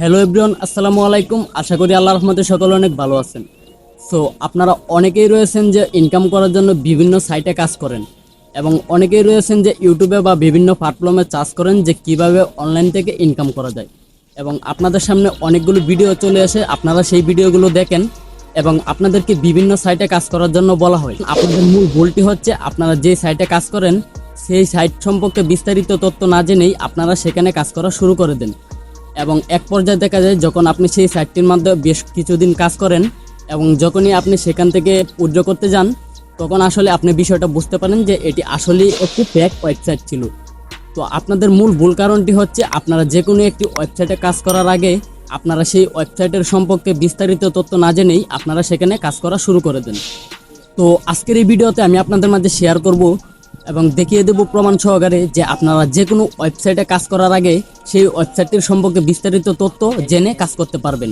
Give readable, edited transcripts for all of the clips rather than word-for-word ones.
Hello everyone, আসসালামু আলাইকুম। আশা করি আল্লাহর রহমতে সকলে অনেক ভালো আছেন। সো আপনারা অনেকেই রয়েছেন যে ইনকাম করার জন্য বিভিন্ন সাইটে কাজ করেন, এবং অনেকেই রয়েছেন যে ইউটিউবে বা বিভিন্ন প্ল্যাটফর্মে চার্জ করেন যে কিভাবে অনলাইন থেকে ইনকাম করা যায়। এবং আপনাদের সামনে অনেকগুলো ভিডিও চলে আসে, আপনারা সেই ভিডিওগুলো দেখেন এবং আপনাদেরকে বিভিন্ন সাইটে কাজ করার জন্য বলা হয়। আপনাদের মূল ভুলটি হচ্ছে আপনারা যে সাইটে কাজ করেন সেই সাইট সম্পর্কে বিস্তারিত তথ্য না জেনেই আপনারা সেখানে কাজ করা শুরু করে দেন, এবং এক পর্যায়ে দেখা যায় যখন আপনি সেই সাইটটির মাধ্যমে বেশ কিছুদিন কাজ করেন এবং যখনই আপনি সেখান থেকে উইথড্র করতে যান, তখন আসলে আপনি বিষয়টা বুঝতে পারেন যে এটি আসলেই একটি ফেক ওয়েবসাইট ছিল। তো আপনাদের মূল ভুল কারণটি হচ্ছে আপনারা যে কোনো একটি ওয়েবসাইটে কাজ করার আগে আপনারা সেই ওয়েবসাইটের সম্পর্কে বিস্তারিত তথ্য না জেনেই আপনারা সেখানে কাজ করা শুরু করে দেন। তো আজকের এই ভিডিওতে আমি আপনাদের মাঝে শেয়ার করব এবং দেখিয়ে দেব প্রমাণ সহকারে যে আপনারা যে কোনো ওয়েবসাইটে কাজ করার আগে সেই ওয়েবসাইটটির সম্পর্কে বিস্তারিত তথ্য জেনে কাজ করতে পারবেন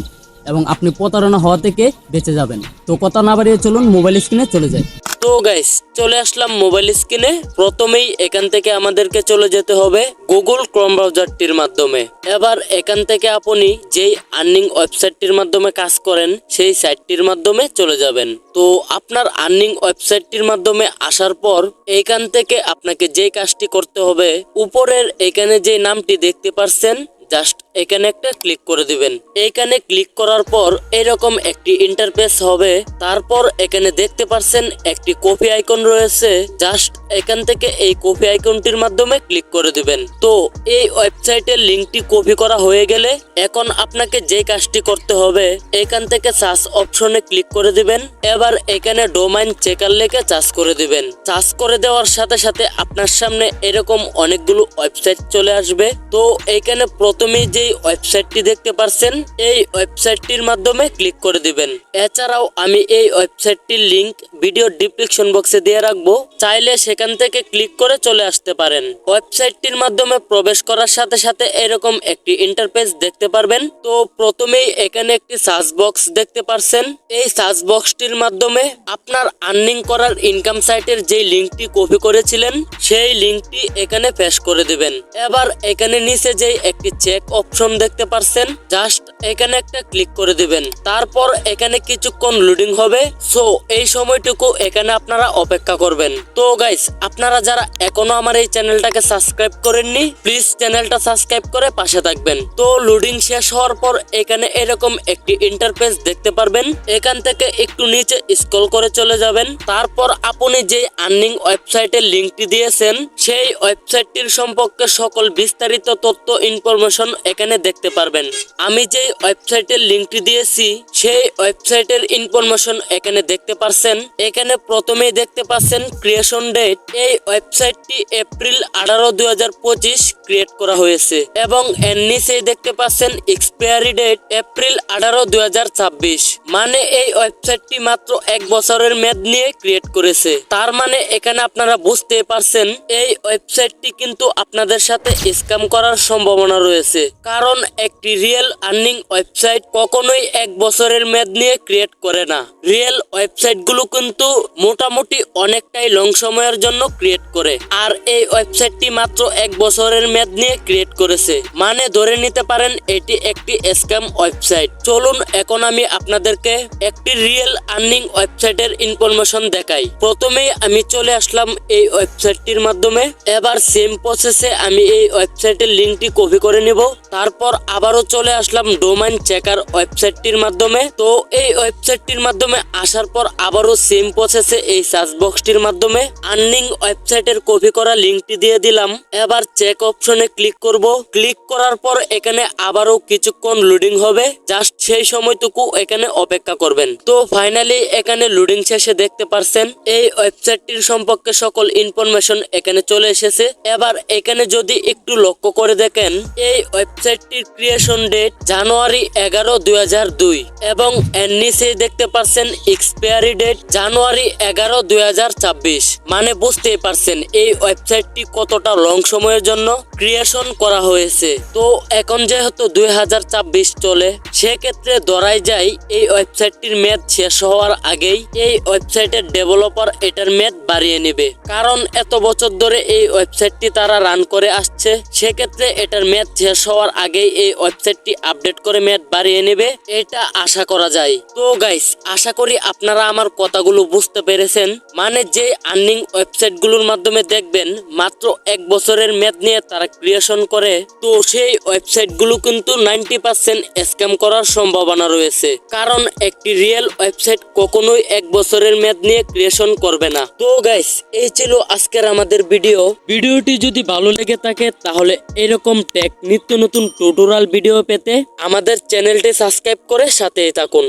এবং আপনি প্রতারণা হওয়া থেকে বেঁচে যাবেন। তো কথা না বাড়িয়ে চলুন মোবাইল স্ক্রিনে চলে যাই। তো গাইস, চলে আসলাম মোবাইল স্ক্রিনে। প্রথমেই এখান থেকে আমাদেরকে চলে যেতে হবে গুগল ক্রোম ব্রাউজারটির মাধ্যমে। এবার এখান থেকে আপনি যেই আর্নিং ওয়েবসাইটটির মাধ্যমে কাজ করেন সেই সাইটটির মাধ্যমে চলে যাবেন। তো আপনার আর্নিং ওয়েবসাইটটির মাধ্যমে আসার পর এইখান থেকে আপনাকে যেই কাজটি করতে হবে, উপরের এখানে যে নামটি দেখতে পাচ্ছেন জাস্ট এখানে একটা ক্লিক করে দিবেন। এইখানে ক্লিক করার পর এরকম একটি ইন্টারফেস হবে। তারপর এখানে দেখতে পাচ্ছেন একটি কপি আইকন রয়েছে, জাস্ট এখান থেকে এই কপি আইকনটির মাধ্যমে ক্লিক করে দিবেন। তো এই ওয়েবসাইটের লিংকটি কপি করা হয়ে গেলে এখন আপনাকে যে কাজটি করতে হবে, এখান থেকে সার্চ অপশনে ক্লিক করে দিবেন। এবার এখানে ডোমাইন চেকার লিখে সার্চ করে দিবেন। সার্চ করে দেওয়ার সাথে সাথে আপনার সামনে এরকম অনেকগুলো ওয়েবসাইট চলে আসবে। তো এইখানে প্রথমেই যে ওয়েবসাইটটি দেখতে পাচ্ছেন এই ওয়েবসাইটটির মাধ্যমে ক্লিক করে দিবেন। এছাড়াও আমি এই ওয়েবসাইটটির লিংক ভিডিও ডেসক্রিপশন বক্সে দিয়ে রাখবো, চাইলে সেখান থেকে ক্লিক করে চলে আসতে পারেন। ওয়েবসাইটটির মাধ্যমে প্রবেশ করার সাথে সাথে এরকম একটি ইন্টারফেস দেখতে পারবেন। তো প্রথমেই এখানে একটি সার্চ বক্স দেখতে পাচ্ছেন। এই সার্চ বক্সটির মাধ্যমে আপনার আর্নিং করার ইনকাম সাইটের যে লিংকটি কপি করেছিলেন সেই লিংকটি এখানে পেস্ট করে দিবেন। এবার এখানে নিচে যে একটি চেক অপশন দেখতে পাচ্ছেন, জাস্ট এখানে একটা ক্লিক করে দিবেন। তারপর এখানে কিছুক্ষণ লোডিং হবে। সো এই সময়টুকু এখানে আপনারা অপেক্ষা করবেন। তো গাইস, আপনারা যারা এখনো আমার এই চ্যানেলটাকে সাবস্ক্রাইব করেননি, প্লিজ চ্যানেলটা সাবস্ক্রাইব করে পাশে থাকবেন। তো লোডিং শেষ হওয়ার পর এখানে এরকম একটি ইন্টারফেস দেখতে পারবেন। এখান থেকে একটু নিচে স্ক্রল করে চলে যাবেন। তারপর আপনি যে আর্নিং ওয়েবসাইটের লিংকটি দিয়েছেন সেই ওয়েবসাইটটির সম্পর্কে সকল বিস্তারিত তথ্য ইনফরমেশন এখানে দেখতে পারবেন। আমি যে ওয়েবসাইটের লিংকটি দিয়েছি সেই ওয়েবসাইটের ইনফরমেশন এখানে দেখতে পাচ্ছেন। এখানে প্রথমেই দেখতে পাচ্ছেন ক্রিয়েশন ডেট। এই ওয়েবসাইটটি এপ্রিল 18, 2025 ক্রিয়েট করা হয়েছে এবং এর নিচেই দেখতে পাচ্ছেন এক্সপায়ারি ডেট এপ্রিল 18, 2026। মানে এই ওয়েবসাইটটি মাত্র 1 বছরের মেয়াদ নিয়ে ক্রিয়েট করেছে। তার মানে এখানে আপনারা বুঝতে পারছেন এই ওয়েবসাইটটি কিন্তু আপনাদের সাথে স্ক্যাম করার সম্ভাবনা রয়েছে, কারণ একটি রিয়েল আর্নিং ওয়েবসাইট কখনোই 1 বছরের মেয়াদ নিয়ে ক্রিয়েট করে না। রিয়েল ওয়েবসাইটগুলো কিন্তু মোটামুটি অনেকটাই লং সময়ের জন্য ক্রিয়েট করে, আর এই ওয়েবসাইটটি মাত্র 1 বছরের মেয়াদ নিয়ে ক্রিয়েট করেছে। মানে ধরে নিতে পারেন এটি একটি স্ক্যাম ওয়েবসাইট। চলুন এখন আমি আপনাদেরকে একটি রিয়েল আর্নিং ওয়েবসাইটের ইনফরমেশন দেখাই। প্রথমেই আমি চলে আসলাম এই ওয়েবসাইটটির মাধ্যমে। এবার সেম প্রসেসে আমি এই ওয়েবসাইটের লিংকটি কপি করে নিব। তারপর আবারও চলে আসলাম ডোমাইন চেকার ওয়েবসাইটটির মাধ্যমে। তো এই ওয়েবসাইটটির মাধ্যমে আসার পর আবারও সেম প্রসেসে এই সার্চ বক্সটির মাধ্যমে আর্নিং ওয়েবসাইটের কপি করা লিংকটি দিয়ে দিলাম। এবার চেক অপশনে ক্লিক করব। ক্লিক করার পর এখানে আবারও কিছুক্ষণ লোডিং হবে, জাস্ট সেই সময়টুকু এখানে অপেক্ষা করবেন। তো ফাইনালি এখানে লোডিং শেষে দেখতে পারছেন এই ওয়েবসাইটটির সম্পর্কে সকল ইনফরমেশন এখানে চলে এসেছে। এবার এখানে যদি একটু লক্ষ্য করে দেখেন এই ওয়েবসাইটটির ক্রিয়েশন ডেট জানুয়ারি 11, 2002 এবং এর নিচে দেখতে পাচ্ছেন এক্সপায়ারি ডেট জানুয়ারি 11, 2026। মানে বুঝতেই পারছেন এই ওয়েবসাইটটি কতটা লং সময়ের জন্য ক্রিয়েশন করা হয়েছে। তো এখন যেহেতু 2026 চলে, সেক্ষেত্রে ধরাই যায় এই ওয়েবসাইটটির মেয়াদ শেষ হওয়ার আগেই এই ওয়েবসাইটের ডেভেলপার এটার মেয়াদ বাড়িয়ে নেবে, কারণ এত বছর ধরে এই ওয়েবসাইটটি তারা রান করে আসছে। সেক্ষেত্রে এটার মেয়াদ শেষ হওয়ার আগেই এই ওয়েবসাইটটি আপডেট করে মেয়াদ বাড়িয়ে নেবে এটা আশা করা যায়। তো গাইস, আশা করি আপনারা আমার কথাগুলো বুঝতে পেরেছেন। মানে যে আর্নিং ওয়েবসাইটগুলোর মাধ্যমে দেখবেন মাত্র 1 বছরের মেয়াদ নিয়ে তারা ক্রিয়েশন করে, তো সেই ওয়েবসাইটগুলো কিন্তু 90% স্ক্যাম করার সম্ভাবনা রয়েছে। কারণ একটি রিয়েল ওয়েবসাইট কখনোই 1 বছরের মেয়াদ নিয়ে ক্রিয়েশন করবে না। তো গাইস, এই ছিল আজকের আমাদের ভিডিওটি যদি ভালো লেগে থাকে তাহলে এরকম টেক নিত্য নতুন টিউটোরিয়াল ভিডিও পেতে আমাদের চ্যানেলটি সাবস্ক্রাইব করে সাথেই থাকুন।